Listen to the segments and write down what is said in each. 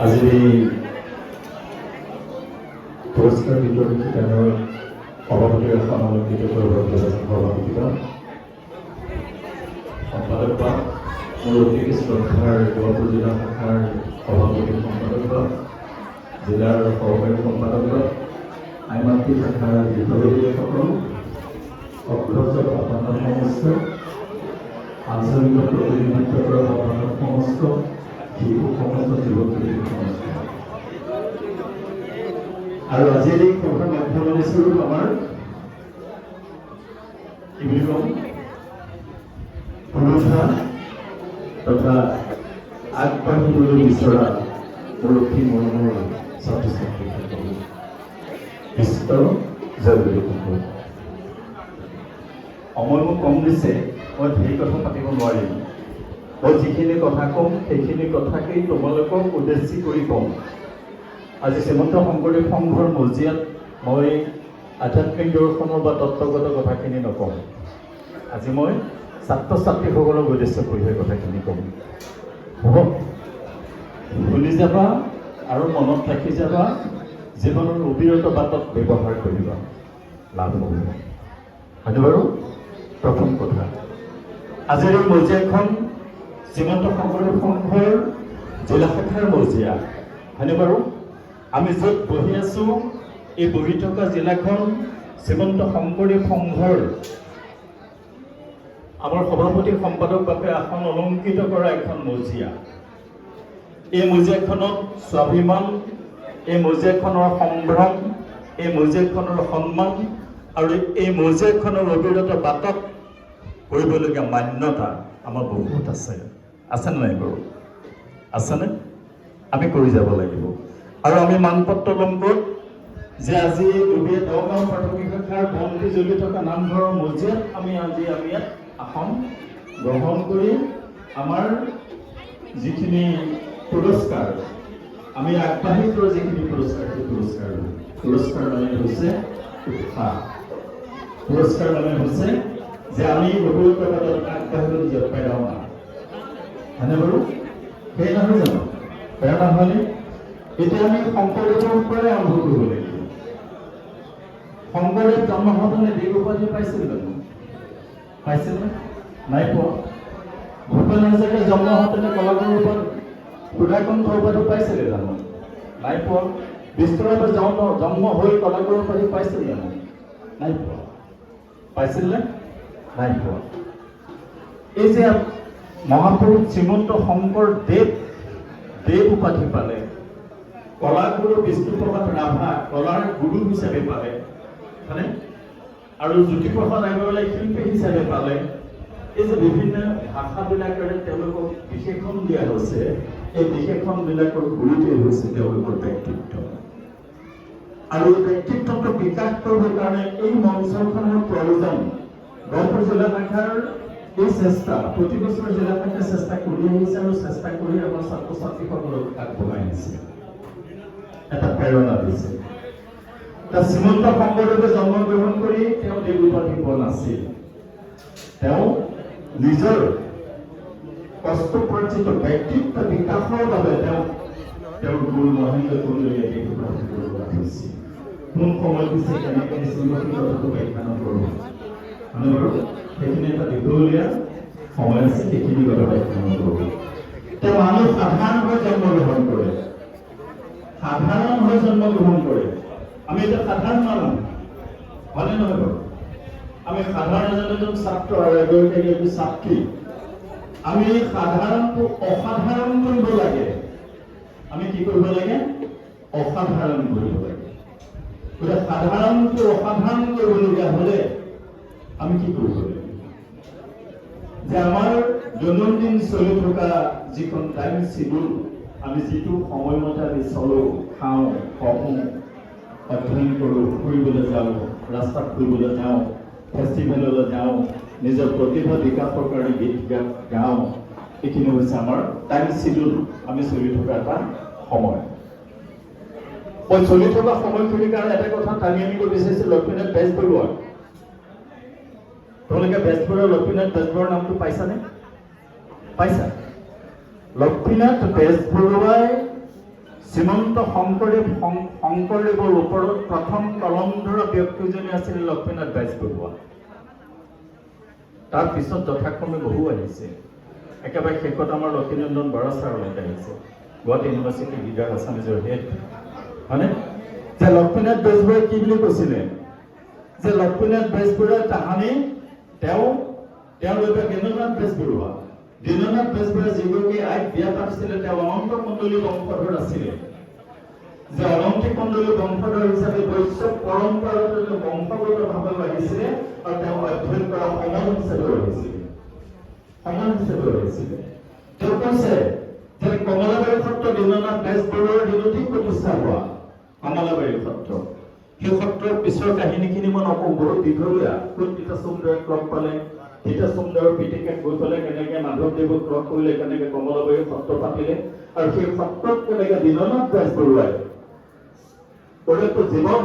আজিৰ এই পুৰস্কাৰ বিতৰণ শিতানৰ সভাপতিৰ আসন অলংকৃত কৰিবৰ বাবে সভাপতিক সম্পাদক মোৰ অতি শ্ৰদ্ধাৰ গহপুৰ জিলা শাখাৰ সভাপতি সম্পাদক জিলাৰ সহকাৰী সম্পাদক আইমাতৃ শাখাৰ বিষয়ববীয়াসকল অগ্ৰজ আপোনাৰ সমস্ত আঞ্চলিক প্ৰতিনিধিত্ব কৰা আপোনাৰ সমস্ত শিশু সমস্ত যুৱক যুৱতী সমস্ত আৰু আজিৰ এই সভাৰ মাধ্যমেৰে স্বৰূপ আমাৰ কি বুলি ক'ম পুৰুষা তথা আগবাঢ়িবলৈ বিচৰা পৰক্ষী মৰমৰ ছাত্ৰ ছাত্ৰীসকল বিশ্ব জয়গুৰু সময় মোক কম দিছে মই ধেৰ কথা পাতিব নোৱাৰিম মই যিখিনি কথা ক'ম সেইখিনি কথাকেই তোমালোকক উদ্দেশ্যি কৰি ক'ম আজি শ্ৰীমন্ত শংকৰদেৱ সংঘৰ মজিয়াত মই আধ্যাত্মিক দৰ্শনৰ বা তত্ত্বগত কথাখিনি নকওঁ আজি মই ছাত্ৰ ছাত্ৰীসকলক উদ্দেশ্য কৰি সেই কথাখিনি ক'ম হ'ব শুনি যাবা আৰু মনত ৰাখি যাবা জীৱনৰ অবিৰত বাটত ব্যৱহাৰ কৰিবা লাভ হ'ব হয়নে বাৰু প্ৰথম কথা আজিৰ এই মজিয়াখন শ্ৰীমন্ত শংকৰদেৱ সংঘৰ জিলা শাখাৰ মজিয়া হয়নে বাৰু আমি য'ত বহি আছোঁ এই বহি থকা জিলাখন শ্ৰীমন্ত শংকৰদেৱ সংঘৰ আমাৰ সভাপতি সম্পাদক বাবে আসন অলংকৃত কৰা এখন মজিয়া এই মজিয়াখনত স্বাভিমান এই মজিয়াখনৰ সম্ভ্ৰম এই মজিয়াখনৰ সন্মান আৰু এই মজিয়াখনৰ অবিৰত বাটত কৰিবলগীয়া মান্যতা আমাৰ বহুত আছেনে নাই বাৰু আছেনে আমি কৰি যাব লাগিব আৰু আমি মানপত্ৰ ল'ম ক'ত যে আজি দহগাঁও প্ৰাথমিক শাখাৰ বন্তি জ্বলি থকা নামঘৰৰ মজিয়াত আমি ইয়াত আসন গ্ৰহণ কৰি আমাৰ যিখিনি পুৰস্কাৰ আমি আগবাঢ়ি যোৱা যিখিনি পুৰস্কাৰ সেই পুৰস্কাৰ মানে হৈছে উৎসাহ পুৰস্কাৰ মানে হৈছে যে আমি অভিজ্ঞতাত আগবাঢ়িবলৈ য'ত পেৰাও না হয়নে বাৰু সেই নহয় জানো পেৰা নহ'লে এতিয়া আমি শংকৰদেৱৰ পৰাই আৰম্ভ কৰিব লাগিব শংকৰদেৱ জন্ম হওঁতে দেৱ উপাধি পাইছিল জানো পাইছিল নাই পোৱা ভূপেন হাজৰিকা জন্ম হওঁতে কলাগুৰু উপাধি সুধাকণ্ঠ উপাধি পাইছিলে জানো নাই পোৱা বিষ্ণুৰাভে জন্ম হৈ কলাগুৰু উপাধি পাইছিল জানো নাই পোৱা পাইছিল নে নাই পোৱা এই যে মহাপুৰুষ শ্ৰীমন্ত শংকৰদেৱ দেৱ উপাধি পালে কলাগুৰু বিষ্ণুপ্ৰসাদ ৰাভা কলাৰ গুৰু হিচাপে পালে হয়নে আৰু জ্যোতিপ্ৰসাদ আগৰৱালাই শিল্পী হিচাপে পালে এই যে বিভিন্ন ভাষাবিলাকেৰে তেওঁলোকক বিশেষণ দিয়া হৈছে এই বিশেষণবিলাকৰ গুৰুটোৱেই হৈছে তেওঁলোকৰ ব্যক্তিত্ব আৰু এই ব্যক্তিত্বটো বিকাশ কৰিবৰ কাৰণে এই মঞ্চখনৰ প্ৰয়োজন গহপুৰ জিলা শাখাৰ এই চেষ্টা প্ৰতি বছৰ জিলা শাখাই চেষ্টা কৰি আহিছে আৰু চেষ্টা কৰি আমাৰ ছাত্ৰ ছাত্ৰীসকলক আগবঢ়াই আনিছে এটা প্ৰেৰণা দিছে শ্ৰীমন্ত শংকৰদেৱে জন্মগ্ৰহণ কৰি তেওঁ দেৱ উপাধি পোৱা নাছিল তেওঁ নিজৰ কষ্টপ্ৰাৰ্জিত ব্যক্তিত্ব বিকাশৰ বাবে তেওঁৰ গুৰু মহেন্দ্ৰ কন্দলীয়ে দেৱ উপাধি কৰিব হৈছিল কোন সময় দিছে কেনেকৈ দিছিল কথাটো ব্যাখ্যা নকৰোঁ মানে বাৰু সেইখিনি এটা দীঘলীয়া সময় আছে সেইখিনি কথা ব্যাখ্যা নকৰোঁ তেওঁ মানুহ সাধাৰণ হৈ জন্মগ্ৰহণ কৰে সাধাৰণ হৈ জন্মগ্ৰহণ কৰে আমি এটা সাধাৰণ মানুহ হয়নে নহয় বাৰু আমি সাধাৰণ এজন ছাত্ৰ আৰু এগৰাকী ছাত্ৰী আমি সাধাৰণটো অসাধাৰণ কৰিব লাগে আমি কি কৰিব লাগে অসাধাৰণ কৰিব লাগে গতিকে সাধাৰণটো অসাধাৰণ কৰিবলগীয়া হ'লে আমি কি কৰিব লাগে যে আমাৰ দৈনন্দিন চলি থকা যিখন টাইম চিডিউল আমি যিটো সময়মতে আমি চলোঁ খাওঁ পঢ়োঁ অধ্যয়ন কৰোঁ ফুৰিবলৈ যাওঁ ৰাস্তাত ফুৰিবলৈ যাওঁ ফেষ্টিভেললৈ যাওঁ নিজৰ প্ৰতিভা বিকাশৰ কাৰণে গীত গাওঁ এইখিনি হৈছে আমাৰ টাইম চিডিউল আমি চলি থকা এটা সময় মই চলি থকা সময়খিনিৰ কাৰণে এটা কথা টানি আনিব বিচাৰিছোঁ লক্ষ্মীনাথ বেজবৰুৱা তোমালোকে বেজবৰুৱা লক্ষ্মীনাথ বেজবৰুৱাৰ নামটো পাইছানে পাইছা লক্ষ্মীনাথ বেজবৰুৱাই শ্ৰীমন্ত শংকৰদেৱৰ ওপৰত প্ৰথম কলম ধৰা ব্যক্তিজনে আছিল লক্ষ্মীনাথ বেজবৰুৱা। তাৰ পিছত যথাক্ৰমে বহু আহিছে। একেবাৰে শেষত আমাৰ লক্ষ্মীনন্দন বৰা ছাৰলৈকে আহিছে, গুৱাহাটী ইউনিভাৰ্চিটি লিডাৰ আছামিজৰ হেড, হয়নে? যে লক্ষ্মীনাথ বেজবৰুৱাই কি বুলি কৈছিলে, যে লক্ষ্মীনাথ বেজবৰুৱাৰ তাহানি তেওঁ দেউতা দীননাথ বেজবৰুৱা, দীননাথ বেজবৰুৱাই যিগৰাকী আইক বিয়া পাতিছিলে তেওঁ অনন্ত মণ্ডলী বংশধৰ আছিলে। যে অনন্ত মণ্ডলী বংশধৰ হিচাপে বৈষ্ণৱ পৰম্পৰাটো বংশগতভাৱে আহিছিলে আৰু তেওঁ অধ্যয়ন কৰা সমাজ হিচাপে আহিছিলে, তেওঁ কৈছে যে কমলাবাৰী সত্ৰ দীননাথ বেজবৰুৱাৰ দিনতেই প্ৰতিষ্ঠা হোৱা কমলাবাৰী সত্ৰ। সেই সত্ৰৰ পিছৰ কাহিনীখিনি মই নকওঁ, বহুত দীঘলীয়া। কোন গীতা সুন্দৰক লগ পালে, গীতা সুন্দৰৰ পিতেকে গৈ পেলাই কেনেকে মাধৱদেৱক লগ কৰিলে, কেনেকে কমলাবাৰী সত্ৰ পাতিলে, আৰু সেই সত্ৰত কেনেকে দীননাথ বেজবৰুৱাই গোটেইটো জীৱন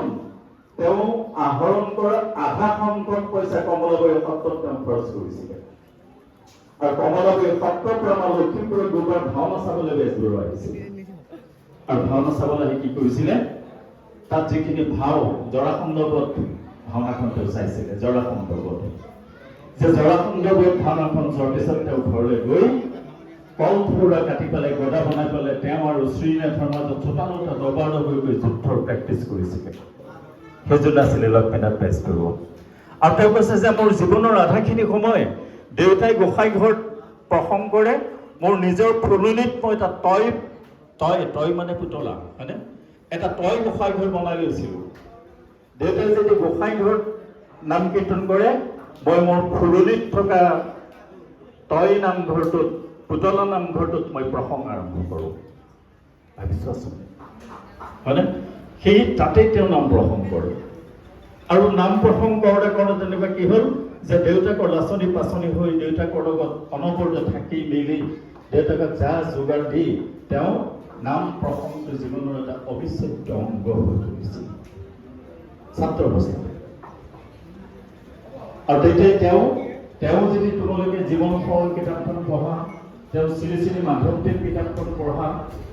তেওঁ আহৰণ কৰা আধা সংখ্যক পইচা কমলাবাৰী সত্ৰত তেওঁ খৰচ কৰিছিলে। আৰু কমলাবাৰী সত্ৰৰ পৰা আমাৰ লখিমপুৰত দুবাৰ ভাওনা চাবলৈ বেজবৰুৱা আহিছিল। আৰু ভাওনা চাবলৈ আহি কি কৰিছিলে, তাত যিখিনি ভাও জৰাসন্ধবধ ভাওনাখন তেওঁ চাইছিলে। জৰাসন্ধবধ ভাওনাখন চোৱাৰ পিছত তেওঁ ঘৰলৈ গৈ কল থোৰা কাটি পেলাই গদা বনাই পেলাই তেওঁ আৰু শ্ৰীনাথৰ মাজত চোতালতে দবাদবকৈ যুদ্ধৰ প্ৰেক্টিচ কৰিছিলে। সেইজন আছিলে লক্ষ্মীনাথ বেজবৰুৱা। আৰু তেওঁ কৈছে যে মোৰ জীৱনৰ আধাখিনি সময় দেউতাই গোসাঁই ঘৰত প্ৰসংগ কৰে, মোৰ নিজৰ ফুলনিত মই এটা তই মানে পুতলা, হয়নে, এটা তই গোসাঁই ঘৰ বনাই লৈছিলোঁ। দেউতাই যদি গোসাঁই ঘৰত নাম কীৰ্তন কৰে, মই মোৰ ফুলনিত থকা তই নামঘৰটোত, পুতলা নামঘৰটোত মই প্ৰসংগ আৰম্ভ কৰোঁ। ভাবিছোৱাচোন, হয়নে? সেই তাতেই তেওঁ নাম প্ৰসংগ কৰে। আৰু নাম প্ৰসংগ কৰোঁতে তেনেকুৱা কি হ'ল যে দেউতাকৰ লাচনি পাচনি হৈ দেউতাকৰ লগত অনবৰতে থাকি মেলি দেউতাকক যা যোগাৰ দি তেওঁ নাম প্ৰসংগটো জীৱনৰ এটা অবিচ্ছেদ্য অংগ হৈ পৰিছিল ছাত্ৰ অৱস্থাতে। আৰু তেতিয়াই তেওঁ যদি তোমালোকে জীৱন সৰল কিতাপখন পঢ়া, তেওঁ শ্ৰী মাধৱদেৱ কিতাপখন পঢ়া,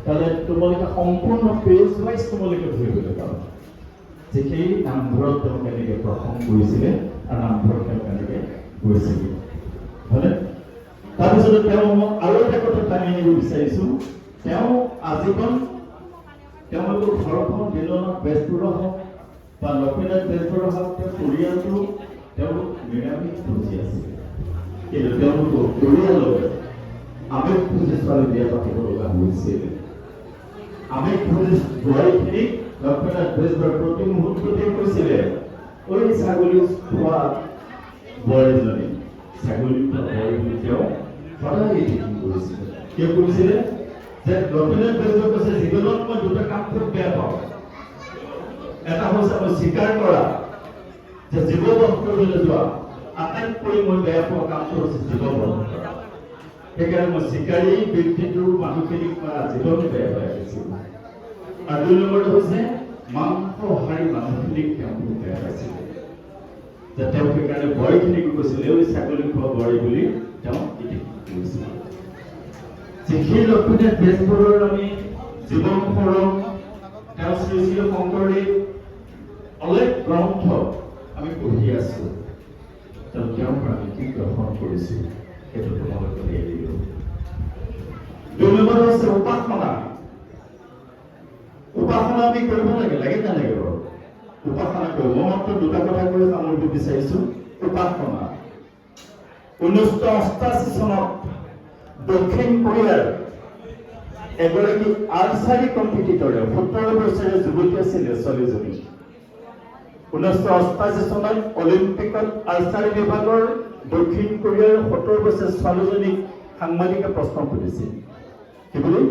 তাহলে তোমালোকে সম্পূৰ্ণ পেজ ৱাইজ তোমালোকে ধৰিবলৈ পাবা যে সেই নামঘৰত তেওঁ কেনেকৈ প্ৰসংগ কৰিছিলে আৰু নামঘৰত তেওঁ কেনেকৈ গৈছিলে, হয়নে? তাৰপিছতে তেওঁ আৰু এটা কথা টানি আনিব বিচাৰিছোঁ, তেওঁ আজীৱন তেওঁলোকৰ ঘৰখন দীননাথ বেজবৰুৱা হওক বা লক্ষ্মীনাথ বেজবৰুৱা হওক, তেওঁ পৰিয়ালটো তেওঁলোক নিৰামিষ ভোজী আছিল। কিন্তু তেওঁলোকৰ পৰিয়ালৰ আৱেগ ভোজী ছোৱালী বিয়া পাতিব লগা হৈছিল। আৱেগ ভোজী বোৱাৰীখিনিক লক্ষ্মীনাথ বেজবৰুৱাৰ প্ৰতি মুহূৰ্ততে কৈছিলে, ঐ ছাগলী খোৱা বোৱাৰীজনী, ছাগলী খোৱা বোৱাৰী বুলি তেওঁ সদায় কৰিছিলে। কিয় কৰিছিলে যে লক্ষ্মীনাথ বেজবৰুৱাই কৈছে, জীৱনত মই দুটা কাম খুব বেয়া পাওঁ। এটা হৈছে মই স্বীকাৰ কৰা যে জীৱ বধ কৰিবলৈ যোৱা, আটাইতকৈ মই বেয়া পোৱা কামটো হৈছে জীৱ বধ কৰা। সেইকাৰণে মই চিকাৰী ব্যক্তিটোৰ মানুহখিনিক মই আজীৱন বেয়া পাই আহিছিলোঁ। আৰু দুই নম্বৰটো হৈছে মাংসহাৰী মানুহখিনিক তেওঁ বেয়া পাইছিলে। যে তেওঁ সেইকাৰণে বোৱাৰীখিনিক কৈছিলে, ঐ ছাগলী খোৱা বোৱাৰী বুলি তেওঁ কৈছিলে। সেই লক্ষ্মীনাথ বেজবৰুৱাৰ আমি জীৱন সৰল, তেওঁ শ্ৰী শংকৰদেৱ অলেখ গ্ৰন্থ আমি পঢ়ি আছো, তেওঁৰ পৰা আমি কি গ্ৰহণ কৰিছো সেইটো তোমালোকে এৰি দিওঁ। দুই নম্বৰ হৈছে উপাসনা। উপাসনা আমি কৰিব লাগে নালাগে বাৰু? উপাসনা কৰিব। মই মাত্ৰ দুটা কথা কৈ সামৰিব বিচাৰিছো। উপাসনা 1988 চনত দক্ষিণ কোৰিয়াৰ এগৰাকী আৰ্চাৰী কম্পিটিটৰে 17 বছৰীয়া যুৱতী আছিলে ছোৱালীজনী। 1988 চনত অলিম্পিকত আৰ্চাৰী বিভাগৰ দক্ষিণ কোৰিয়াৰ 17 বছৰীয়া ছোৱালীজনীক সাংবাদিকে প্ৰশ্ন সুধিছিল, কি বুলি,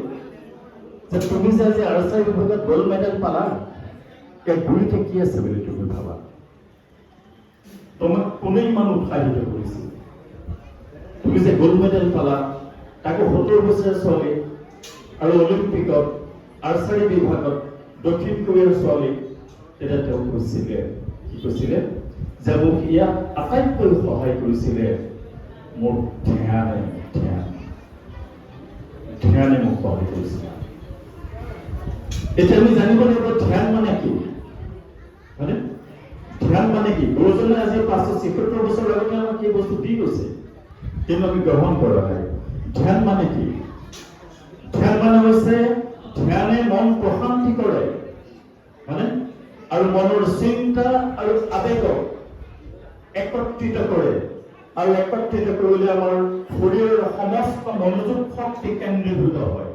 যে তুমি যে আজি আৰ্চাৰী বিভাগত গ'ল্ড মেডেল পালা, ইয়াৰ গুৰিতে কি আছে বুলি তুমি ভাবা? তোমাক কোনে ইমান উৎসাহিত কৰিছিল? তুমি যে গ'ল্ড মেডেল পালা, তাকো 17 বছৰীয়া ছোৱালী, আৰু অলিম্পিকত আৰ্চাৰী বিভাগত দক্ষিণ কোৰিয়াৰ ছোৱালী। তেতিয়া তেওঁ কৈছিলে, কি কৈছিলে, যে মোক ইয়াত আটাইতকৈ সহায় কৰিছিলে মোৰ ধ্যান। ধ্যানে মোক সহায় কৰিছিল। এতিয়া আমি জানিব লাগিব ধ্যান মানে কি, হয়নে? ধ্যান মানে কি? গুৰুজনে আজি 576 বছৰ আগতে আমাক এই বস্তু দি গৈছে, কিন্তু আমি গ্ৰহণ কৰা নাই। ধ্যান মানে কি? ধ্যান মানে হৈছে ধ্যানে মন প্ৰশান্তি কৰে, হয়নে? আৰু মনৰ চিন্তা আৰু আবেগক একত্ৰিত কৰে, আৰু একত্ৰিত কৰিলে আমাৰ শৰীৰৰ সমস্ত মনোযোগ শক্তি কেন্দ্ৰীভূত হয়।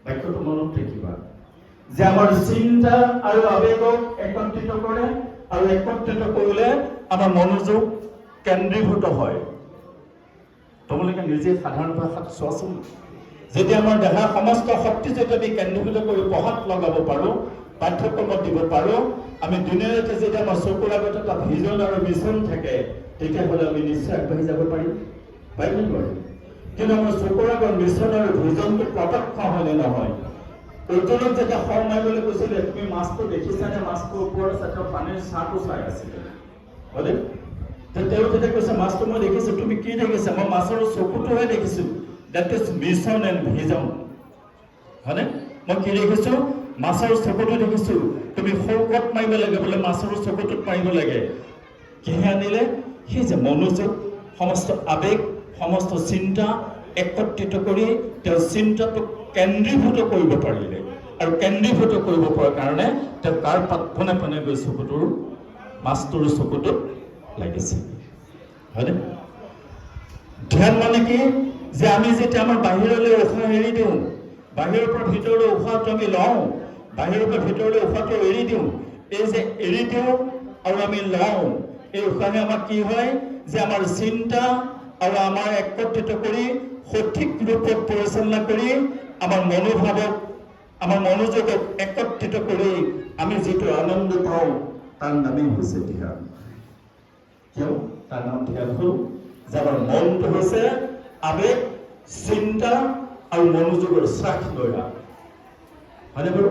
বাক্যটো মনত ৰাখিবা যে আমাৰ চিন্তা আৰু আবেগক একত্ৰিত কৰে, আৰু একত্ৰিত কৰিলে আমাৰ মনোযোগ কেন্দ্ৰীভূত হয়। তোমালোকে নিজে সাধাৰণ ভাষাত চোৱাচোন, যদি আমাৰ দেহা সমস্ত শক্তি যদি আমি কেন্দ্ৰীভূত কৰি পঢ়াত লগাব পাৰোঁ, পাঠ্যক্ৰমত দিব পাৰোঁ, আমি দিনে ৰাতি যদি আমাৰ চকুৰ আগত এটা ভিজন আৰু মিছন থাকে, তেতিয়াহ'লে আমি নিশ্চয় আগবাঢ়ি যাব পাৰিম নে নোৱাৰিম? কিন্তু আমাৰ চকুৰ আগত মিছন আৰু ভিজনটো প্ৰত্যক্ষ হয়নে নহয়? উত্তৰত যেতিয়া খৰ মাৰিবলৈ কৈছিলে, তুমি মাছটো দেখিছানে? মাছটোৰ ওপৰত এটা পানীৰ ছাঁটো চাই আছিলে, হয়নে? তেওঁ যেতিয়া কৈছে মাছটো মই দেখিছোঁ, তুমি কি দেখিছা? মই মাছৰ চকুটোহে দেখিছোঁ। That is mission and vision, হয়নে? মই কি দেখিছোঁ? মাছৰ চকুটো দেখিছোঁ। তুমি সৌকত মাৰিব লাগে বোলে, মাছৰ চকুটোত মাৰিব লাগে। কিহে আনিলে? সেই যে মনোযোগ, সমস্ত আবেগ, সমস্ত চিন্তা একত্ৰিত কৰি তেওঁ চিন্তাটোক কেন্দ্ৰীভূত কৰিব পাৰিলে, আৰু কেন্দ্ৰীভূত কৰিব পৰাৰ কাৰণে তেওঁ কাৰ পোনে পোনে গৈ চকুটোৰ মাছটোৰ চকুটোত লাগিছে, হয়নে? ধ্যান মানে কি? যে আমি যেতিয়া আমাৰ বাহিৰলৈ উশাহ এৰি দিওঁ, বাহিৰৰ পৰা ভিতৰলৈ উশাহটো আমি লওঁ, বাহিৰৰ পৰা ভিতৰলৈ উশাহটো এৰি দিওঁ, এই যে এৰি দিওঁ আৰু আমি লওঁ, এই উশাহে আমাক কি হয়? যে আমাৰ চিন্তা আৰু আমাৰ একত্ৰিত কৰি সঠিক ৰূপত পৰিচালনা কৰি আমাৰ মনোভাৱক, আমাৰ মনোযোগক একত্ৰিত কৰি আমি যিটো আনন্দ পাওঁ, তাৰ নামেই হৈছে ধ্যান। কিয় তাৰ নাম ধ্যান হ'ল? যে আমাৰ মনটো হৈছে আবেগ, চিন্তা আৰু মনোযোগৰ শ্বাস লয়া, হয়নে বাৰু?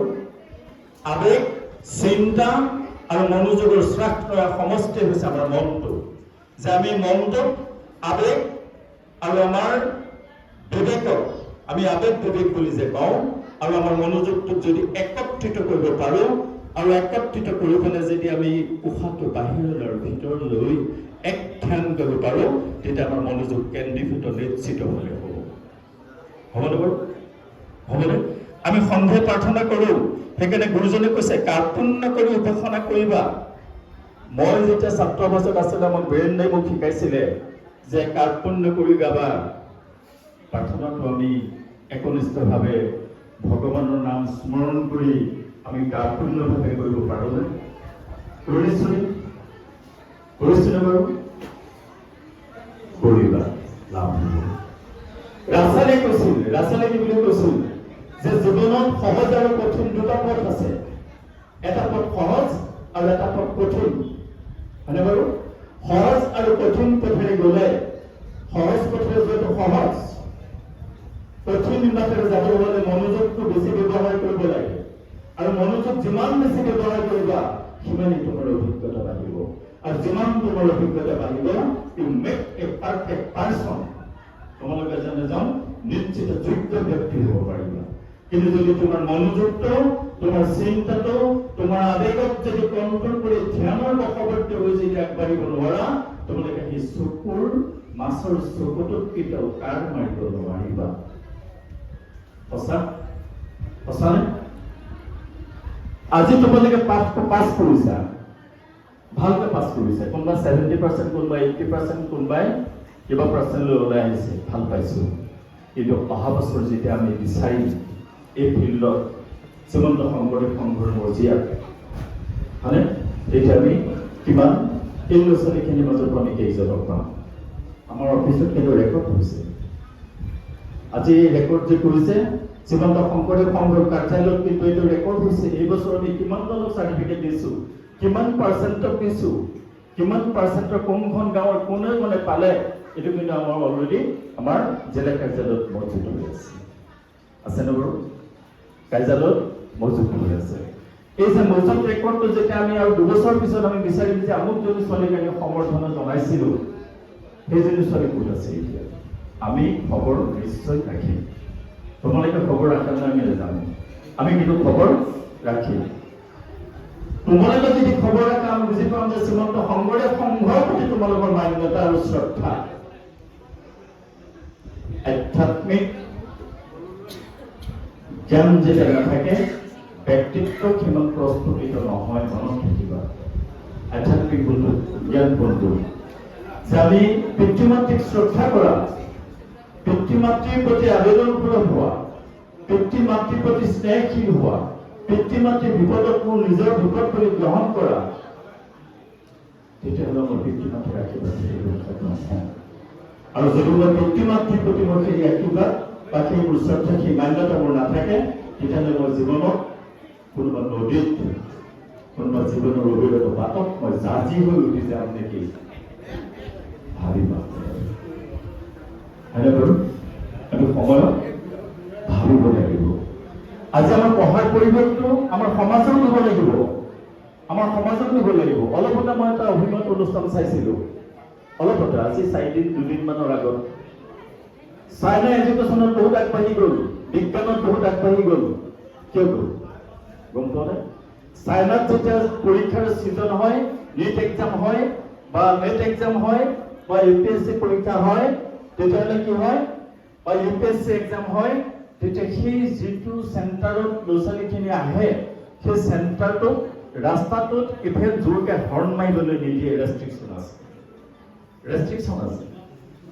আবেগ, চিন্তা আৰু মনোযোগৰ শ্বাস লয়া সমষ্টি হৈছে আমাৰ মনটো। যে আমি মনটোক আবেগ আৰু আমাৰ বিবেকক, আমি আবেগ বিবেক বুলি যে কওঁ, আৰু আমাৰ মনোযোগটোক যদি একত্ৰিত কৰিব পাৰোঁ, আৰু একত্ৰিত কৰি পেলাই যদি আমি উশাহটো বাহিৰলৈ আৰু ভিতৰলৈ এক ধ্যান কৰিব পাৰোঁ, তেতিয়া আমাৰ মনোযোগ কেন্দ্ৰীভূত নিশ্চিতভাৱে হ'ব। হ'বনে বাৰু? হ'বনে? আমি সন্ধিয়া প্ৰাৰ্থনা কৰোঁ, সেইকাৰণে গুৰুজনে কৈছে কাৰ্পণ্য কৰি উপাসনা কৰিবা। মই যেতিয়া ছাত্ৰ অৱস্থাত আছিলোঁ, আমাক বীৰেন্দ্ৰই মোক শিকাইছিলে যে কাৰ্পণ্য কৰি গাবা। প্ৰাৰ্থনাটো আমি একনিষ্ঠভাৱে ভগৱানৰ নাম স্মৰণ কৰি আমি কাৰ্পণ্যভাৱে কৰিব পাৰোঁনে? কৰিছোনে বাৰু? কৰিবা, লাভ হ'ব। ৰাছালে কৈছিল, ৰাছালে কি বুলি কৈছিল? যে জীৱনত সহজ আৰু কঠিন দুটা পথ আছে, এটা পথ সহজ আৰু এটা পথ কঠিন, হয়নে বাৰু? সহজ আৰু কঠিন পথেৰে গ'লে, সহজ পথেৰে যোৱাটো সহজ, কঠিন বাটেৰে যাবলৈ হ'লে মনোযোগটো বেছি ব্যৱহাৰ কৰিব লাগে, আৰু মনোযোগ যিমান বেছি ব্যৱহাৰ কৰিবা সিমানেই তোমাৰ অভিজ্ঞতা বাঢ়িব, আৰু যিমান তোমাৰ অভিজ্ঞতা বাঢ়িব, you make a perfect person. তোমালোকে যেন নিশ্চিত যোগ্য ব্যক্তি হ'ব পাৰিবা। কিন্তু যদি তোমাৰ মনোযোগটো, তোমাৰ চিন্তাটো, তোমাৰ আবেগক যদি কণ্ট্ৰল কৰি ধ্যানৰ বশৱৰ্তী হৈ যদি আগবাঢ়িব নোৱাৰা, তোমালোকে সেই চকুৰ মাছৰ চকুটোত কেতিয়াও কাঢ় মাৰিব নোৱাৰিবা। সঁচানে? আজি তোমালোকে পাছ কৰিছা, ভালকে পাছ কৰিছা, কোনোবা 70%, কোনোবা 80%, কোনোবাই কিবা পাৰ্চেণ্টলৈ ওলাই আহিছে, ভাল পাইছোঁ। কিন্তু অহা বছৰ যেতিয়া আমি বিচাৰিম এই ফিল্ডত শ্ৰীমন্ত শংকৰদেৱ সংঘৰ মজিয়াত, হয়নে? তেতিয়া আমি কিমান এই ল'ৰা ছোৱালীখিনিৰ মাজত আমি কেইজনক পাম? আমাৰ অফিচত কিন্তু ৰেকৰ্ড হৈছে। আজি ৰেকৰ্ড যে কৰিছে শ্ৰীমন্ত শংকৰদেৱ সংঘৰ কাৰ্যালয়ত, কিন্তু এইটো ৰেকৰ্ড হৈছে। এই বছৰ আমি কিমানজনক চাৰ্টিফিকেট দিছোঁ, কিমান পাৰ্চেণ্টক দিছোঁ, কিমান পাৰ্চেণ্টৰ কোনখন গাঁৱৰ কোনে কোনে পালে, এইটো কিন্তু আমাৰ অলৰেডি আমাৰ জিলা কাৰ্যালয়ত মজুত হৈ আছে নে বাৰু? কাৰ্যালয়ত মজুত হৈ আছে। এই যে মজুত ৰেকৰ্ডটো যেতিয়া আমি আৰু 2 বছৰ পিছত আমি বিচাৰিম যে আমুকজনী ছোৱালীক আমি সমৰ্থন জনাইছিলোঁ, সেইজনী ছোৱালী ক'ত আছে এতিয়া? আমি খবৰ নিশ্চয় ৰাখিম। তোমালোকে খবৰ ৰাখা নাই আমি নাজানো, আমি কিন্তু খবৰ ৰাখিম। তোমালোকে যদি খবৰ ৰাখা আমি বুজি পাম যে শ্ৰীমন্ত শংকৰদেৱ সংঘৰ প্ৰতি তোমালোকৰ মান্যতা আৰু শ্ৰদ্ধা। আধ্যাত্মিক জ্ঞান যেতিয়া নাথাকে ব্যক্তিত্ব সিমান প্ৰস্ফুটিত নহয়। মনত থাকিবা আধ্যাত্মিক বন্ধু জ্ঞান বন্ধু যে আমি পিতৃ মাতৃক শ্ৰদ্ধা কৰা, পিতৃ মাতৃৰ প্ৰতি আবেদনপূৰ্ণ হোৱা, পিতৃ মাতৃৰ প্ৰতি স্নেহশীল হোৱা, পিতৃ মাতৃৰ বিপদক মোৰ নিজৰ বিপদ বুলি গ্ৰহণ কৰা, তেতিয়াহ'লে মই পিতৃ মাতৃৰ আশীৰ্বাদ নহয়। আৰু যদি মই পিতৃ মাতৃৰ প্ৰতি মোৰ সেই আশীৰ্বাদ বা সেই মোৰ শ্ৰদ্ধা সেই মান্যতা মোৰ নাথাকে, তেতিয়াহ'লে মই জীৱনত কোনোবা নদীত কোনোবা জীৱনৰ অবিৰত বাটত মই জাজি হৈ উঠি যাম নেকি ভাবিবা। হয়নে বাৰু? আমি সময়ত ভাবিব লাগিব। আজি আমাৰ পঢ়াৰ পৰিৱেশটো আমাৰ সমাজত দিব লাগিব, আমাৰ সমাজত দিব লাগিব। অলপতে মই এটা অভিনয় অনুষ্ঠান চাইছিলোঁ, অলপতে আজি 4-2দিনমানৰ আগত। চাইনা এডুকেশ্যনত বহুত আগবাঢ়ি গ'ল, বিজ্ঞানত বহুত আগবাঢ়ি গ'ল। কিয় গ'ল গম পোৱা নাই? চাইনাত যেতিয়া পৰীক্ষাৰ ছিজন হয়, নিট এক্সাম হয় বা নেট এক্সাম হয় বা UPSC পৰীক্ষা হয়, তেতিয়াহ'লে কি হয় বা UPSC এক্সাম হয়, তেতিয়া সেই যিটো চেণ্টাৰত ল'ৰা ছোৱালীখিনি আহে সেই চেণ্টাৰটোত ৰাস্তাটোত ইভেন জোৰকৈ হৰ্ণ মাৰিবলৈ নিদিয়ে। ৰেষ্ট্ৰিকশ্যন আছে, ৰেষ্ট্ৰিকশ্যন আছে।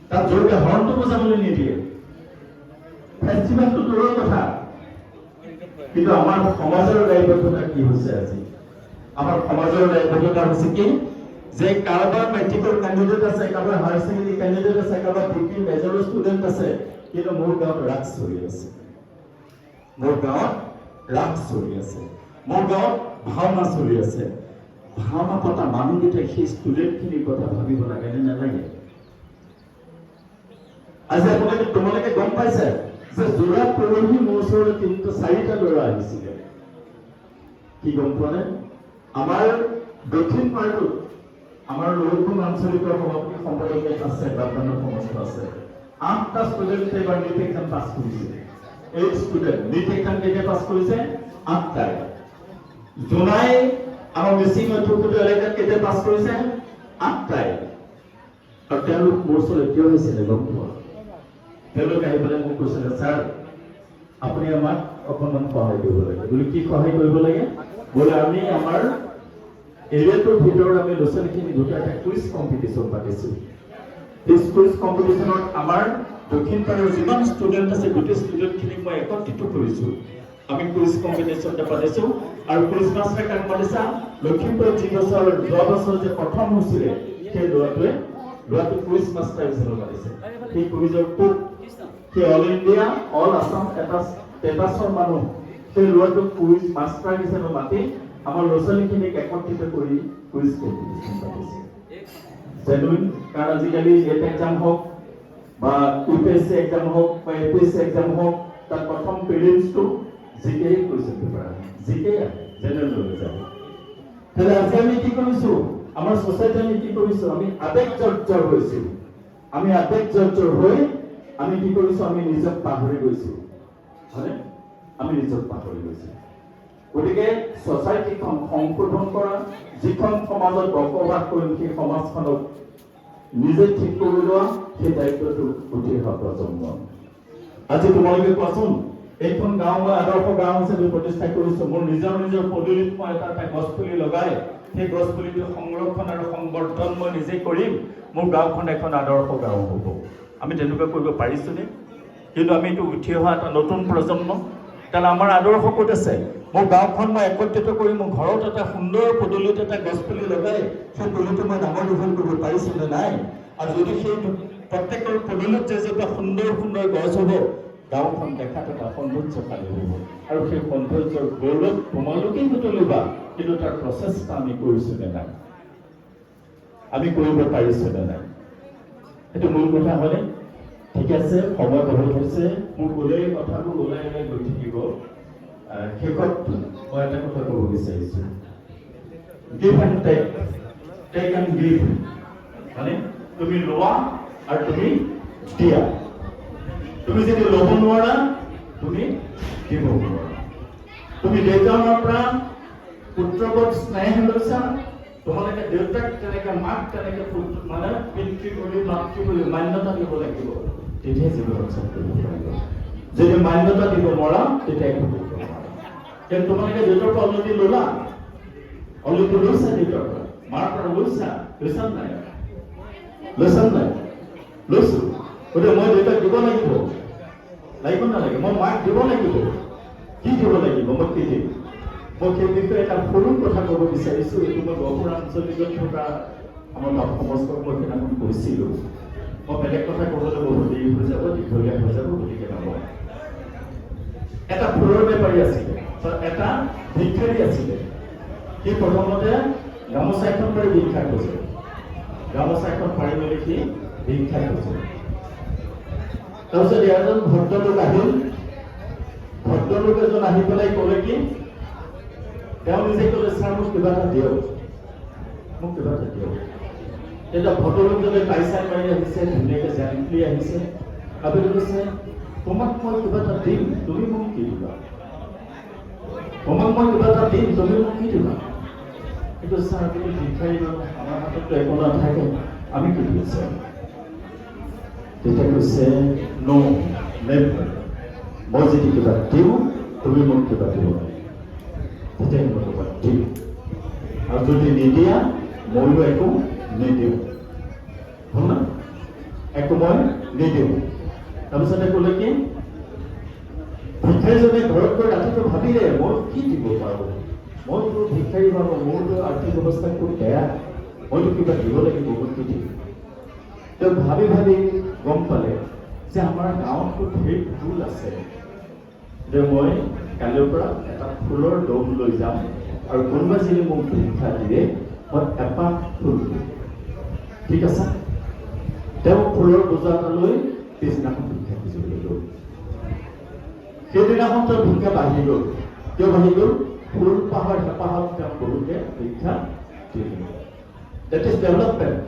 তাত জোৰকৈ হৰ্ণটো বজাবলৈ নিদিয়ে। ফেষ্টিভেলটো দূৰৰ কথা, কিন্তু আমাৰ সমাজৰ দায়বদ্ধতা কি হৈছে আজি? আমাৰ সমাজৰ দায়বদ্ধতা হৈছে কি যে কাৰোবাৰ মেট্ৰিকৰ কেণ্ডিডেট আছে, কাৰোবাৰ হায়াৰ ছেকেণ্ডেৰী কেণ্ডিডেট আছে, কাৰোবাৰ ডিগ্ৰী মেজৰৰ ষ্টুডেণ্ট আছে, কিন্তু মোৰ গাঁৱত ৰাস চলি আছে, মোৰ গাঁৱত ৰাস চলি আছে, মোৰ গাঁৱত ভাওনা চলি আছে। ভাওনা পতা মানুহকেইটাই সেই ষ্টুডেণ্টখিনিৰ কথা ভাবিব লাগে নে নালাগে? আজি তোমালোকে গম পাইছে যে যোৰা পৰহি মোৰ ওচৰলৈ 4টা ল'ৰা আহিছিলে। কি গম পোৱা নাই? আমাৰ দক্ষিণ পাৰটোত আমাৰ লখিমপুৰ আঞ্চলিক সভাপতি সম্পাদক আছে, বাগদানৰ সমস্ত আছে। 8টা ষ্টুডেণ্টে এইবাৰ নিট এক্সাম পাছ কৰিছে। 8 ষ্টুডেণ্ট নিট এক্সাম কেতিয়া পাছ কৰিছে? 8টাই। জোনাই আমাৰ মিচিং অধ্যুষিত এলেকাত কেতিয়া পাছ কৰিছে? 8টাই। আৰু তেওঁলোক মোৰ ওচৰত কিয় হৈছিলে গম পোৱা? তেওঁলোক আহি পেলাই মোক কৈছিলে, ছাৰ আপুনি আমাক অকণমান সহায় কৰিব লাগে। বোলে কি সহায় কৰিব লাগে? বোলে আমি আমাৰ এৰিয়াটোৰ ভিতৰত আমি ল'ৰা ছোৱালীখিনি দুটা এটা কুইজ কম্পিটিশ্যন পাতিছোঁ। এই কুইজ কম্পিটিশ্যনত আমাৰ দক্ষিণ পাৰৰ যিমান ষ্টুডেণ্ট আছে গোটেই ষ্টুডেণ্টখিনিক মই একত্ৰিত কৰিছোঁ। আমি কুইজ কম্পিটিশ্যন এটা পাতিছোঁ। আৰু কুইজ মাষ্টাৰ কাক মাতিছা? লখিমপুৰত যোৱা বছৰ যে প্ৰথম হৈছিলে সেই ল'ৰাটো কুইজ মাষ্টাৰ হিচাপে মাতিছে। সেই কুইজৰ টোক সেই অল ইণ্ডিয়া অল আছাম এটা ষ্টেটাছৰ মানুহ সেই ল'ৰাটোক কুইজ মাষ্টাৰ হিচাপে মাতি আমাৰ ল'ৰা ছোৱালীখিনিক একত্ৰিত কৰি কুইজ কম্পিটিশ্যন পাতিছে। জেনুইন, কাৰণ আজিকালি নেট এক্সাম হওক বা UPSC এক্সাম হওক বা APSC এক্সাম হওক, তাত প্ৰথম প্ৰিলিমছটো জিকেই কুৱেশ্যন পেপাৰ আহে, জিকেই আহে, জেনেৰেল নলেজ আহে। তাহলে আজি আমি কি কৰিছোঁ? আমাৰ ছ'চাইটি আমি কি কৰিছোঁ? আমি আবেগ জৰ্জৰ হৈছোঁ। আমি আবেগ জৰ্জৰ হৈ আমি কি কৰিছোঁ? আমি নিজক পাহৰি গৈছোঁ। হয়নে? আমি নিজক পাহৰি গৈছোঁ। গতিকে ছ'চাইটিখন সংশোধন কৰা, যিখন সমাজত বসবাস কৰিম সেই সমাজখনক নিজে ঠিক কৰি লোৱা, সেই দায়িত্বটো উঠি অহা প্ৰজন্ম। আজি তোমালোকে কোৱাচোন, এইখন গাঁও মই আদৰ্শ গাঁও হিচাপে প্ৰতিষ্ঠা কৰিছোঁ। মোৰ নিজৰ পদূলিত মই এটা গছ পুলি লগাই সেই গছ পুলিটো সংৰক্ষণ আৰু সংবৰ্ধন মই নিজে কৰিম। মোৰ গাঁওখন এখন আদৰ্শ গাঁও হ'ব। আমি তেনেকুৱা কৰিব পাৰিছোঁনে? কিন্তু আমি এইটো উঠি অহা এটা নতুন প্ৰজন্ম, কাৰণ আমাৰ আদৰ্শ ক'ত আছে? মোৰ গাঁওখন মই একত্ৰিত কৰি মোৰ ঘৰত এটা সুন্দৰ পদূলিত এটা গছ পুলি লগাই সেই পুলিটো মই ডাঙৰ দীঘল কৰিব পাৰিছোঁ নে নাই? আৰু যদি সেই প্ৰত্যেকৰ পদূলিত যে এটা সুন্দৰ গছ হ'ব, গাঁওখন দেখাত এটা সৌন্দৰ্যশালী হ'ব। আৰু সেই সৌন্দৰ্যৰ গৌৰৱ তোমালোকেই বুটলিবা, কিন্তু তাৰ প্ৰচেষ্টা আমি কৰিছোঁ নে নাই? আমি কৰিব পাৰিছোঁ নে নাই? সেইটো মূল কথা হয়নে? ঠিক আছে, সময় বহুত হৈছে, মোৰ গ'লেই কথাবোৰ ওলাই গৈ থাকিব। শেষত মই এটা কথা ক'ব বিচাৰিছোঁ, give and take, take and give. মানে তুমি লোৱা আৰু তুমি দিয়া। তুমি যদি ল'ব নোৱাৰা তুমি দিব নোৱাৰা। তুমি দেউতাকৰ পৰা পুত্ৰবধ স্নেহ লৈছা, তোমালোকে দেউতাক তেনেকে মাক তেনেকে মানে পিতৃ বুলি মাতৃ বুলি মান্যতা দিব লাগিব, তেতিয়াহে জীৱনত চব কৰিব পাৰিব। যদি মান্যতা দিব নোৱাৰা তেতিয়া একো কৰিব নোৱাৰা। কিন্তু তোমালোকে দেউতাৰ পৰা অলৰেডি ল'লা, অলৰেডি লৈছা, দেউতাৰ পৰা মাৰ পৰা লৈছা নাই? লৈছো। গতিকে মই দেউতাক দিব লাগিব নালাগে? মই মাক দিব লাগিব। কি দিব লাগিব? মই কি দিম? মই সেই বিষয়ে এটা সৰু কথা ক'ব বিচাৰিছো। এইটো মই গহপুৰ আঞ্চলিকত থকা আমাৰ বাপ সমাজক মই সেইদিনাখন কৈছিলো। মই বেলেগ কথা ক'বলৈ বহুত দেৰি হৈ যাব, দীঘলীয়া হৈ যাব, গতিকে নকওঁ। এটা ফুলৰ বেপাৰী আছিলে, এটা ভিক্ষাৰী আছিলে। সি প্ৰথমতে গামোচা এখন পাৰি ভিক্ষা কৰিছে। গামোচা এখন পাৰি মেলি সি ভিক্ষা কৰিছে। তাৰপিছত এজন ভদ্ৰলোক আহিল। ভদ্ৰলোক এজন আহি পেলাই ক'লে কি, তেওঁ নিজে ক'লে, ছাৰ মোক কিবা এটা দিয়ক, তেতিয়া ভদ্ৰলোকজনে টাই-চাই মাৰি আহিছে, ধুনীয়াকৈ জেণ্টলি আহিছে। আপুনি কৈছে, তোমাক মই কিবা এটা দিম, তুমি মোক কি দিবা? কিন্তু ছাৰ আপুনি ভিক্ষাৰী মানুহ, আমাৰ হাততো একো নাথাকে, আমি কি দিব ছাৰ? তেতিয়া কৈছে, মই যদি কিবা দিওঁ, তুমি মোক কিবা দিব লাগে, তেতিয়া মই কিবা দিম, আৰু যদি নিদিয়া ময়ো একো নিদিওঁ। হ'ল না? একো মই নিদিওঁ। তাৰপিছতে ক'লে কি, ভিক্ষাৰীজনে ঘৰত গৈ ৰাতিটো ভাবিলে, মই কি দিব পাৰোঁ? মইতো ভিক্ষাৰী মানুহ, মোৰতো আৰ্থিক অৱস্থা খুব বেয়া, মইতো কিবা দিব লাগিব, মই কি দিম? তেওঁ ভাবি গম পালে যে আমাৰ গাঁৱততো ঢেৰ ফুল আছে, যে মই কালিৰ পৰা এটা ফুলৰ দম লৈ যাম, আৰু কোনোবা যদি মোক ভিক্ষা দিয়ে মই এপাহ ফুল দিম। ঠিক আছে? তেওঁ ফুলৰ বোজা এটা লৈ পিছদিনাখন ভিক্ষা খুজিবলৈ গ'ল। সেইদিনাখন তেওঁৰ ভিক্ষা বাঢ়ি গ'ল। কিয় বাঢ়ি গ'ল? ফুল পাহৰ হেঁপাহত তেওঁ বহুতে ভিক্ষা দিলে। That is development.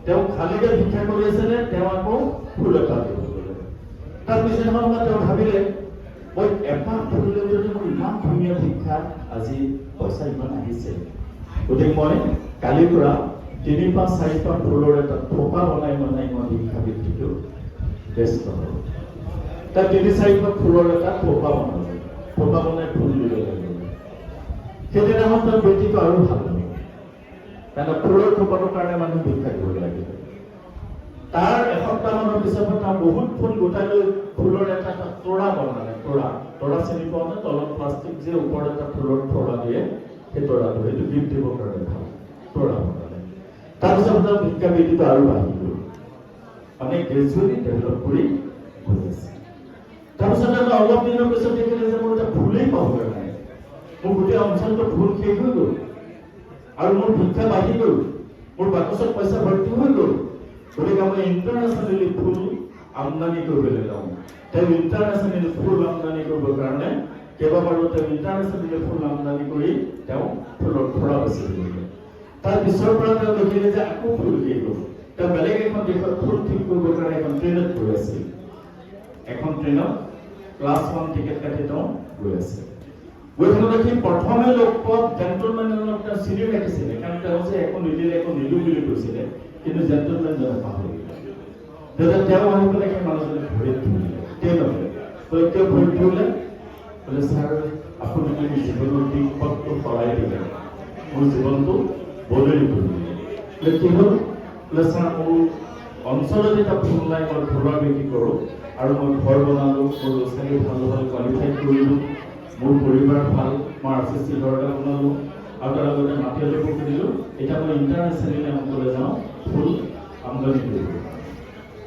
তেওঁ খালীকে ভিক্ষা কৰি আছিলে, তেওঁ আকৌ ফুল এটা দিব গ'লে। তাৰ পিছদিনাখন তেওঁ ভাবিলে, মই এপাহ ফুল লৈ যদি মোৰ ইমান ধুনীয়া ভিক্ষা, আজি পইচা ইমান আহিছে, গতিকে মই কালিৰ পৰা 3-4 ফুলৰ এটা থোপা বনাই মই ভিক্ষা বৃত্তিটো ব্যস্ত হ'লোঁ। তাৰ 3-4 ফুলৰ এটা থোপা বনালোঁ, থোপা বনাই ফুল দিব লাগিব। সেইদিনাখন তাৰ বৃত্তিটো আৰু ভাল হ'ল, কাৰণ ফুলৰ থোপাটোৰ কাৰণে মানুহ ভিক্ষা দিব লাগিব। তাৰ এসপ্তাহমানৰ পিছৰ পৰা তেওঁ বহুত ফুল গোটাই লৈ ফুলৰ এটা তৰা বনালে। তৰা চিনি পোৱা নে? তলত প্লাষ্টিক যে, ওপৰত এটা ফুলৰ তৰা দিয়ে, সেই তৰাটো, সেইটো গিফ্ট দিবৰ কাৰণে ভাল। তৰা বনালে। তাৰপিছত তেওঁ ভিক্ষা বৃত্তিটো আৰু বাঢ়ি গ'ল, মানে গ্ৰেজুৱেলি ডেভেলপ কৰি গৈ আছে। তাৰপিছত অলপ দিনৰ পিছত দেখিলে যে মোৰ এটা ফুলেই পাবলৈ নাই, মোৰ গোটেই অঞ্চলটো ফুল শেষ হৈ গ'ল, আৰু মোৰ ভিক্ষা বাঢ়ি গ'ল, মোৰ বাকচত পইচা ভৰ্তি হৈ গ'ল। গতিকে মই ইণ্টাৰনেশ্যনেলি ফুল আমদানি কৰিবলৈ লওঁ। তেওঁ ইণ্টাৰনেশ্যনেলি ফুল আমদানি কৰিবৰ কাৰণে কেইবাবাৰো তেওঁ ইণ্টাৰনেশ্যনেলি ফুল আমদানি কৰি তেওঁ ফুলৰ থোৰা বাছি দিলে। তাৰ পিছৰ পৰা তেওঁ দেখিলে যে আকৌ ফুল শেষ হ'ল। তেওঁ বেলেগ এখন দেশত ফুল ঠিক কৰিবৰ কাৰণে এখন ট্ৰেইনত গৈ আছিল। এখন ট্ৰেইনত ক্লাছ 1 টিকেট কাটি তেওঁ গৈ আছে। গৈ থাকোঁতে সি প্ৰথমে লগ পোৱা জেণ্টলমেনজনক তেওঁ চিনি ৰাখিছিলে, কাৰণ তেওঁ যে একো নিদিলে, একো নিদিওঁ বুলি কৈছিলে, কিন্তু জেণ্টলমেনজনে পাহৰিলে। তেতিয়া তেওঁ আহি পেলাই সেই মানুহজনে ভৰিত ধৰিলে, ট্ৰেইনতে। কিয় ভৰিত ধৰিলে? বোলে, ছাৰ আপুনি যদি জীৱনৰ দিশপথটো সলাই দিলে, মোৰ জীৱনটো বদলি কৰি দিলে। কি হ'ল? বোলে, ছাৰ মোৰ অঞ্চলত এটা ফুল নাই, মই ফুলৰ বিক্ৰী কৰোঁ, আৰু মই ঘৰ বনালোঁ, মোৰ ল'ৰা ছোৱালী ভাল কোৱালিফাই কৰিলোঁ, মোৰ পৰিবাৰ ভাল, মই RCC ঘৰ এটা বনালোঁ, আৰু তাৰ লগতে মাটি অলপো কিনিলোঁ। এতিয়া মই ইণ্টাৰনেশ্যনেলি অঞ্চললৈ যাওঁ, ফুল আমদানি কৰিব।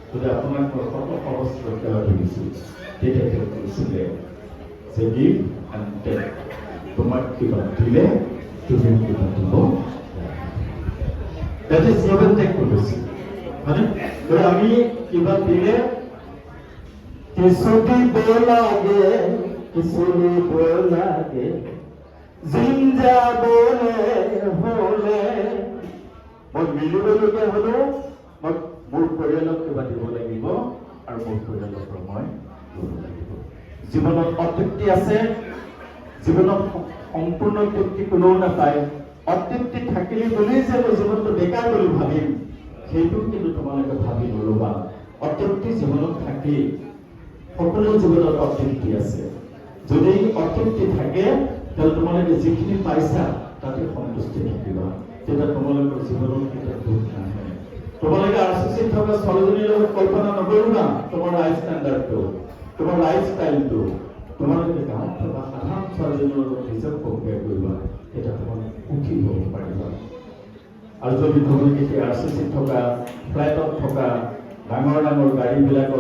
গতিকে আপোনাক মই কত সহজ প্ৰক্ৰিয়া দিছোঁ। তেতিয়া তেওঁ কৈছিলে যে গিভ এণ্ড টেক, তোমাক কিবা দিলে তুমি কিবা দিব। That is give and take policy. মানে আমি কিবা দিলে কিছু দিব লাগে, কিছু দিব লাগে, জিঞ্জাবলে হলে মই মিলিবলগীয়া হ'লেও মই মোৰ পৰিয়ালক কিবা দিব লাগিব, আৰু মোৰ পৰিয়ালৰ পৰা মই দিব লাগিব। জীৱনত অতৃপ্তি আছে, জীৱনত সম্পূৰ্ণ তৃপ্তি কোনেও নাপায়। অতৃপ্তি থাকিলে বুলিয়েই যে মই জীৱনটো বেকাৰ বুলি ভাবিম, সেইটো কিন্তু তোমালোকে ভাবি নল'বা। অতৃপ্তি জীৱনত থাকেই, সকলো জীৱনত অতৃপ্তি আছে। যদি অতৃপ্তি থাকে তাহলে তোমালোকে যিখিনি পাইছা তাতে সন্তুষ্টি থাকিবা, তেতিয়া তোমালোকৰ জীৱনত কেতিয়াও দুখ নাহে। তোমালোকে আৰচিচিত থকা ছোৱালীজনীৰ লগত কল্পনা নকৰিবা তোমাৰ লাইফ ষ্টেণ্ডাৰ্ডটো, তোমাৰ লাইফ ষ্টাইলটো। তোমালোকে গাঁৱত থকা সাধাৰণ ছোৱালীজনীৰ লগত নিজক কম্পেয়াৰ কৰিবা, তেতিয়া তোমালোকে সুখী হ'ব পাৰিবা। আৰু যদি তোমালোকে সেই আৰচিচিত থকা, ফ্লাইটত থকা, ডাঙৰ ডাঙৰ গাড়ীবিলাকত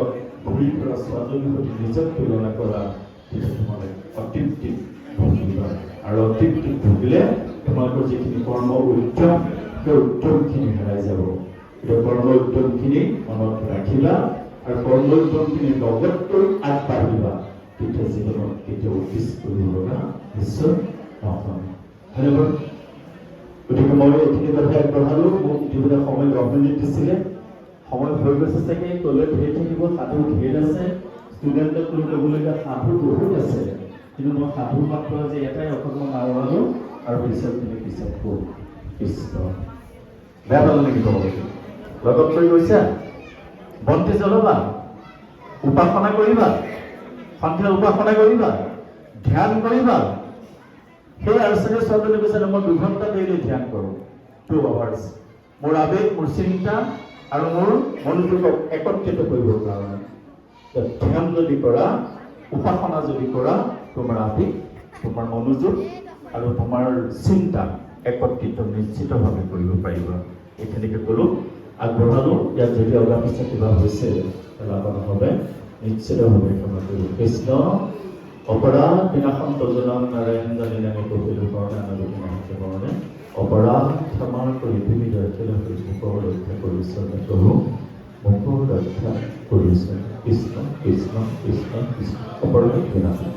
ঘূৰি ফুৰা ছোৱালীজনীৰ সৈতে নিজক তুলনা কৰা, তেতিয়া তোমালোকে অতৃপ্তিত ভুগিবা। আৰু অতৃপ্তিত ভুগিলে তোমালোকৰ যিখিনি কৰ্ম উদ্যম, সেই উদ্যমখিনি হেৰাই যাব। এতিয়া কৰ্ম উদ্যমখিনি মনত ৰাখিবা আৰু কৰ্ম উদ্যমখিনিৰ লগতকৈ আগবাঢ়িবা, তেতিয়া জীৱনত কেতিয়াও পিছ কৰিব লগা নিশ্চয় নহয়। ধন্যবাদ। গতিকে মই এইখিনি কথা আগবঢ়ালোঁ। মোক ইতিমধ্যে সময় 10 মিনিট দিছিলে, সময় হৈ গৈছে চাগে। ক'লে ধেৰ থাকিব, সাধু ধেৰ আছে, ষ্টুডেণ্টক লৈ ল'বলগীয়া সাধু বহুত আছে, কিন্তু মই সাধু মাত্ৰ যে এটাই অকণমান আওৰালোঁ আৰু পিছৰখিনি পিছত কওঁ। কৃষ্ণ বেয়া পালে নেকি ক'বলৈ? লগত লৈ গৈছা, বন্তি জ্বলাবা, উপাসনা কৰিবা, সন্ধিয়া উপাসনা কৰিবা, ধ্যান কৰিবা। সেই আৰ্চনী ছোৱালীজনী কৈছে মই 2 ঘণ্টা ডেইলি ধ্যান কৰোঁ, 2 hours। মোৰ আবেগ, মোৰ চিন্তা আৰু মোৰ মনোযোগক একত্ৰিত কৰিবৰ কাৰণে। ধ্যান যদি কৰা, উপাসনা যদি কৰা, তোমাৰ আবেগ, তোমাৰ মনোযোগ আৰু তোমাৰ চিন্তা একত্ৰিত নিশ্চিতভাৱে কৰিব পাৰিবা। এইখিনিকে ক'লোঁ, আগবঢ়ালোঁ। ইয়াত যদি অগা পিছা কিবা হৈছে পেলাব নহ'লে নিশ্চিতভাৱে ক্ষমা কৰিব। কৃষ্ণ অপৰাধ বিনাশন তজনম নাৰায়ণ জানি নামে কপিলো কৰণে আনন্দী নামে অপৰাধ ক্ষমা কৰি তুমি দৰ্শিত কৰি মুখৰ ৰক্ষা কৰিছে প্ৰভু, মুখৰ ৰক্ষা কৰিছে। কৃষ্ণ কৃষ্ণ কৃষ্ণ কৃষ্ণ অপৰাধ বিনাশন।